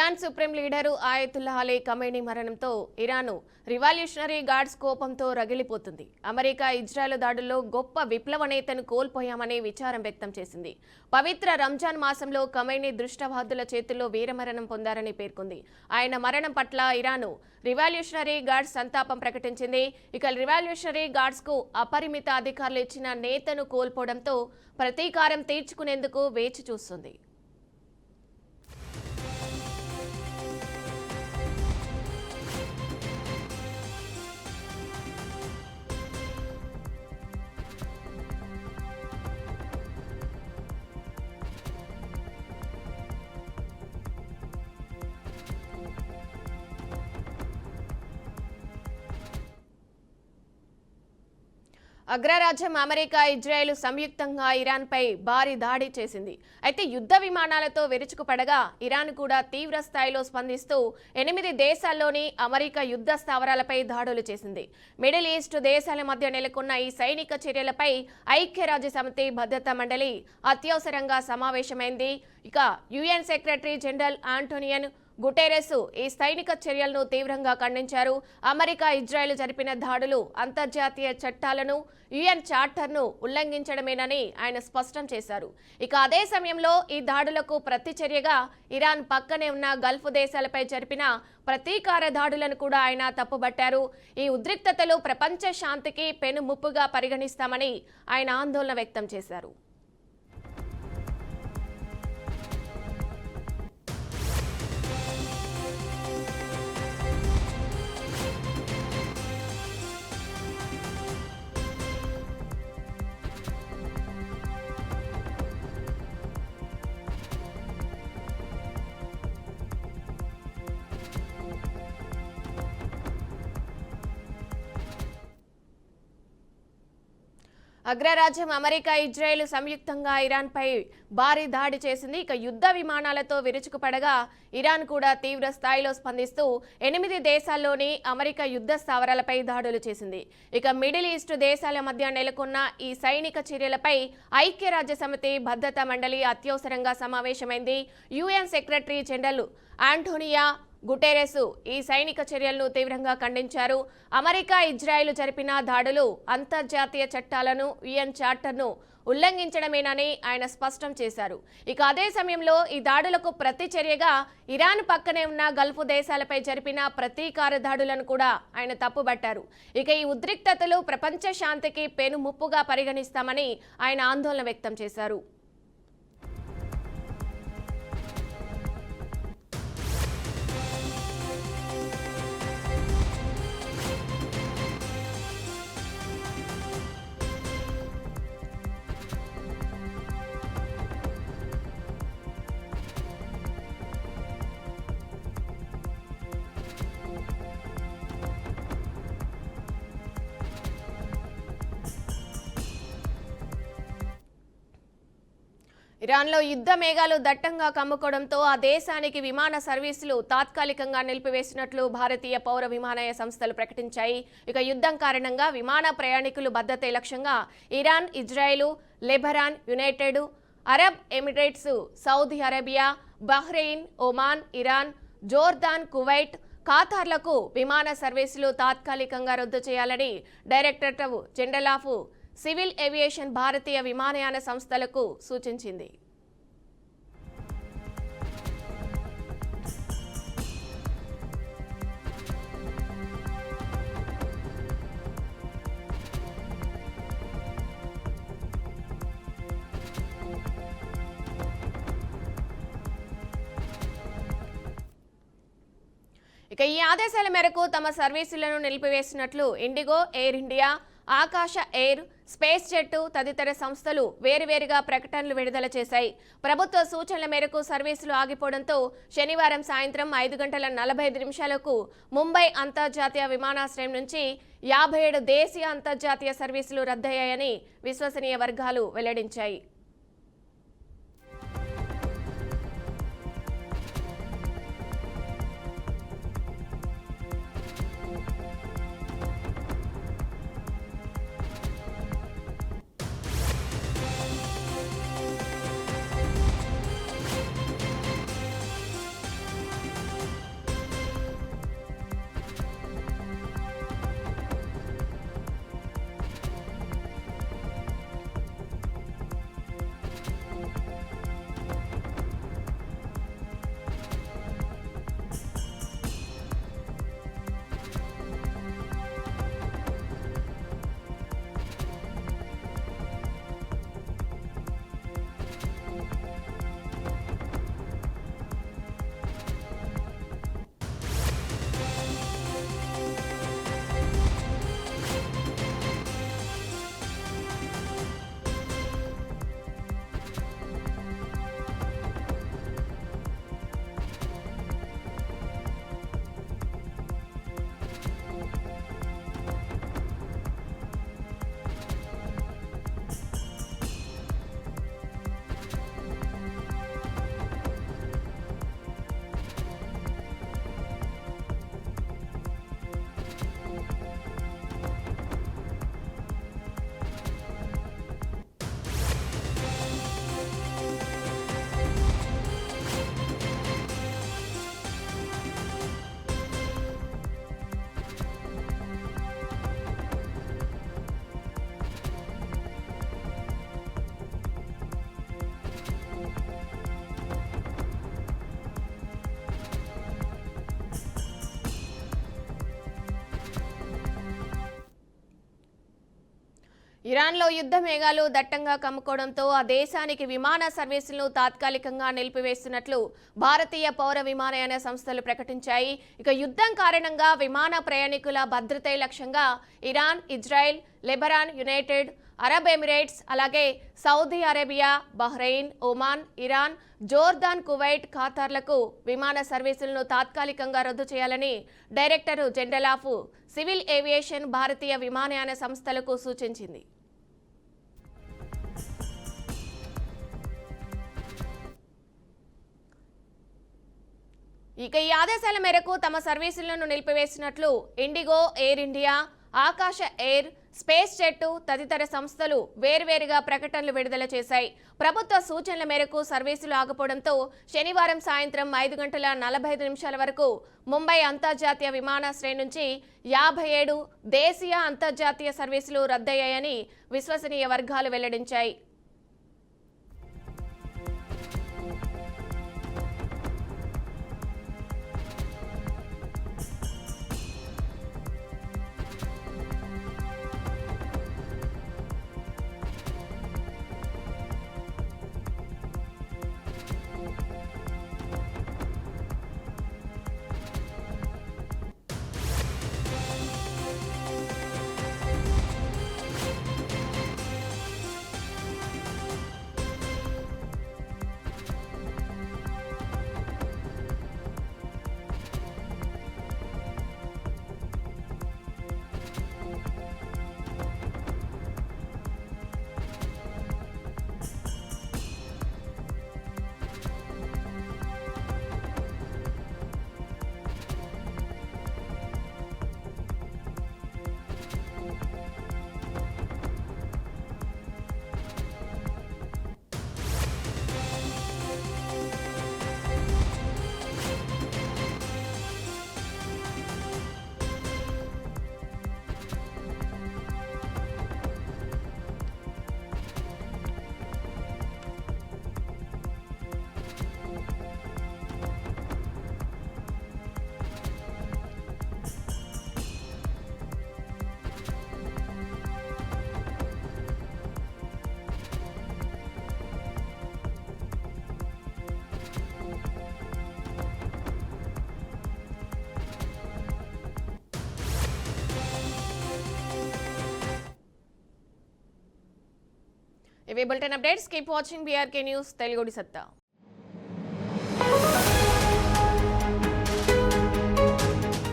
Iran supreme leader ఆయతుల్లా Ali Khamenei మరణంతో Iran revolutionary guards కోపంతో రగిలిపోతుంది. America Israel దాడుల్లో గొప్ప విప్లవ నేతను కోల్పోయామని విచారం వ్యక్తం చేసింది. పవిత్ర రంజాన్ మాసంలో ఖమేనీ దృష్టవాదుల చేతుల్లో వీరమరణం పొందారని పేర్కొంది. ఆయన మరణం పట్ల ఇరాన్ రివాల్యూషనరీ గార్డ్స్ సంతాపం ప్రకటించింది. ఇక రివాల్యూషనరీ గార్డ్స్ కు అపరిమిత అధికారులు ఇచ్చిన నేతను కోల్పోవడంతో ప్రతీకారం తీర్చుకునేందుకు వేచి చూస్తుంది. అగ్రరాజ్యం అమెరికా ఇజ్రాయెల్ సంయుక్తంగా ఇరాన్ పై భారీ దాడి చేసింది. అయితే యుద్ధ విమానాలతో విరుచుకుపడగా ఇరాన్ కూడా తీవ్ర స్థాయిలో స్పందిస్తూ 8 దేశాల్లోని అమెరికా యుద్ధ స్థావరాలపై దాడులు చేసింది. మిడిల్ ఈస్ట్ దేశాల మధ్య నెలకొన్న ఈ సైనిక చర్యలపై ఐక్యరాజ్యసమితి భద్రతా మండలి అత్యవసరంగా సమావేశమైంది. ఇక యుఎన్ సెక్రటరీ జనరల్ ఆంటోనియన్ గుటెరెస్ ఈ సైనిక చర్యలను తీవ్రంగా ఖండించారు. అమెరికా ఇజ్రాయెల్ జరిపిన దాడులు అంతర్జాతీయ చట్టాలను యుఎన్ చార్టర్ను ఉల్లంఘించడమేనని ఆయన స్పష్టం చేశారు. ఇక అదే సమయంలో ఈ దాడులకు ప్రతిచర్యగా ఇరాన్ పక్కనే ఉన్న గల్ఫ్ దేశాలపై జరిపిన ప్రతీకార దాడులను కూడా ఆయన తప్పుబట్టారు. ఈ ఉద్రిక్తతలు ప్రపంచ శాంతికి పెను ముప్పుగా పరిగణిస్తామని ఆయన ఆందోళన వ్యక్తం చేశారు. అగ్రరాజ్యం అమెరికా ఇజ్రాయెల్ సంయుక్తంగా ఇరాన్ పై భారీ దాడి చేసింది. ఇక యుద్ధ విమానాలతో విరుచుకుపడగా ఇరాన్ కూడా తీవ్ర స్థాయిలో స్పందిస్తూ 8 దేశాల్లోని అమెరికా యుద్ధ స్థావరాలపై దాడులు చేసింది. ఇక మిడిల్ ఈస్ట్ దేశాల మధ్య నెలకొన్న ఈ సైనిక చర్యలపై ఐక్యరాజ్యసమితి భద్రతా మండలి అత్యవసరంగా సమావేశమైంది. UN secretary general Antonio Guterres ఈ సైనిక చర్యలను తీవ్రంగా ఖండించారు. అమెరికా ఇజ్రాయెల్ జరిపిన దాడులు అంతర్జాతీయ చట్టాలను యుఎన్ చార్టర్ను ఉల్లంఘించడమేనని ఆయన స్పష్టం చేశారు. ఇక అదే సమయంలో ఈ దాడులకు ప్రతిచర్యగా ఇరాన్ పక్కనే ఉన్న గల్ఫ్ దేశాలపై జరిపిన ప్రతీకార దాడులను కూడా ఆయన తప్పుబట్టారు. ఇక ఈ ఉద్రిక్తతలు ప్రపంచ శాంతికి పెను ముప్పుగా పరిగణిస్తామని ఆయన ఆందోళన వ్యక్తం చేశారు. ఇరాన్లో యుద్ధ మేఘాలు దట్టంగా కమ్ముకోవడంతో ఆ దేశానికి విమాన సర్వీసులు తాత్కాలికంగా నిలిపివేసినట్లు భారతీయ పౌర విమానయాన సంస్థలు ప్రకటించాయి. ఇక యుద్ధం కారణంగా విమాన ప్రయాణికులు భద్రతే లక్ష్యంగా Iran, Israel, Lebanon, United Arab Emirates, Saudi Arabia, Bahrain, Oman, Iran, Jordan, Kuwait, ఖతార్లకు విమాన సర్వీసులు తాత్కాలికంగా రద్దు చేయాలని Directorate General of Civil Aviation భారతీయ విమానయాన సంస్థలకు సూచించింది. ఇక ఈ ఆదేశాల మేరకు తమ సర్వీసులను నిలిపివేసినట్లు IndiGo, Air India, Akasa Air, SpiceJet తదితర సంస్థలు వేరువేరుగా ప్రకటనలు విడుదల చేశాయి. ప్రభుత్వ సూచనల మేరకు సర్వీసులు ఆగిపోవడంతో శనివారం సాయంత్రం 5:45 ముంబై అంతర్జాతీయ విమానాశ్రయం నుంచి 57 దేశీయ అంతర్జాతీయ సర్వీసులు రద్దయ్యాయని విశ్వసనీయ వర్గాలు వెల్లడించాయి. ఇరాన్లో యుద్ధ మేఘాలు దట్టంగా కమ్ముకోవడంతో ఆ దేశానికి విమాన సర్వీసులను తాత్కాలికంగా నిలిపివేస్తున్నట్లు భారతీయ పౌర విమానయాన సంస్థలు ప్రకటించాయి. ఇక యుద్ధం కారణంగా విమాన ప్రయాణికుల భద్రతే లక్ష్యంగా Iran, Israel, Lebanon, United Arab Emirates, అలాగే Saudi Arabia, Bahrain, Oman, Iran, Jordan, Kuwait, ఖతార్లకు విమాన సర్వీసులను తాత్కాలికంగా రద్దు చేయాలని Director General of Civil Aviation భారతీయ విమానయాన సంస్థలకు సూచించింది. ఇక ఈ ఆదేశాల మేరకు తమ సర్వీసులను నిలిపివేసినట్లు IndiGo, Air India, Akasa Air, SpiceJet తదితర సంస్థలు వేర్వేరుగా ప్రకటనలు విడుదల చేశాయి. ప్రభుత్వ సూచనల మేరకు సర్వీసులు ఆగిపోవడంతో శనివారం సాయంత్రం 5:45 వరకు ముంబై అంతర్జాతీయ విమానాశ్రయం నుంచి 57 దేశీయ, అంతర్జాతీయ సర్వీసులు రద్దయ్యాయని విశ్వసనీయ వర్గాలు వెల్లడించాయి. ఇవి bulletin updates. Keep watching BRK news తెలుగుడి సత్తా.